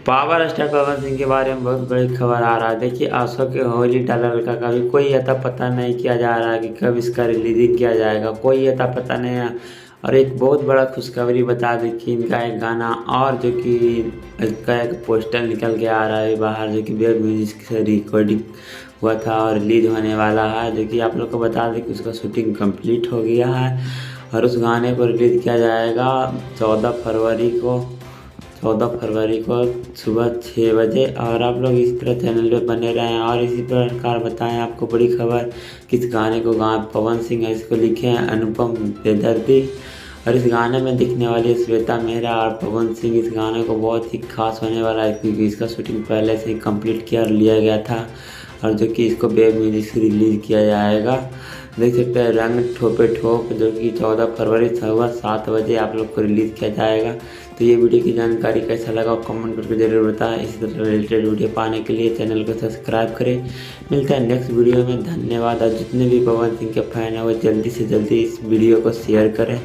Power star Pawan Singh के बारे में बहुत बड़ी खबर आ रहा है। देखिए आशो के होली डालर का कभी कोई अता पता नहीं किया जा रहा है कि कब इसका रिलीजिंग किया जाएगा, कोई अता पता नहीं है। और एक बहुत बड़ा खुशखबरी बता दी कि इनका एक गाना और जो कि इसका एक पोस्टर निकल के आ रहा है बाहर, जो कि वेब म्यूजिक से रिकॉर्डिंग हुआ था और रिलीज होने वाला है। जो कि आप लोग को बता दें कि उसका शूटिंग कंप्लीट हो गया है और उस गाने को रिलीज़ किया जाएगा 14 फरवरी को सुबह 6 बजे। और आप लोग इस तरह चैनल पे बने रहें और इसी प्रकार बताएं आपको बड़ी खबर किस गाने को पवन सिंह है, इसको लिखे हैं अनुपम बेदर्दी और इस गाने में दिखने वाली श्वेता मेहरा और पवन सिंह। इस गाने को बहुत ही खास होने वाला है क्योंकि इसका शूटिंग पहले से ही कंप्लीट किया लिया गया था और जो कि इसको वेब म्यूजिक से रिलीज़ किया जाएगा। देख सकते हैं रंग ठोपे ठोप, जो कि 14 फरवरी सुबह 7 बजे आप लोग को रिलीज़ किया जाएगा। तो ये वीडियो की जानकारी कैसा लगा कमेंट करके ज़रूर बताएं। इसी तरह रिलेटेड वीडियो पाने के लिए चैनल को सब्सक्राइब करें। मिलता है नेक्स्ट वीडियो में, धन्यवाद। और जितने भी पवन सिंह के फैन हैं वो जल्दी से जल्दी इस वीडियो को शेयर करें।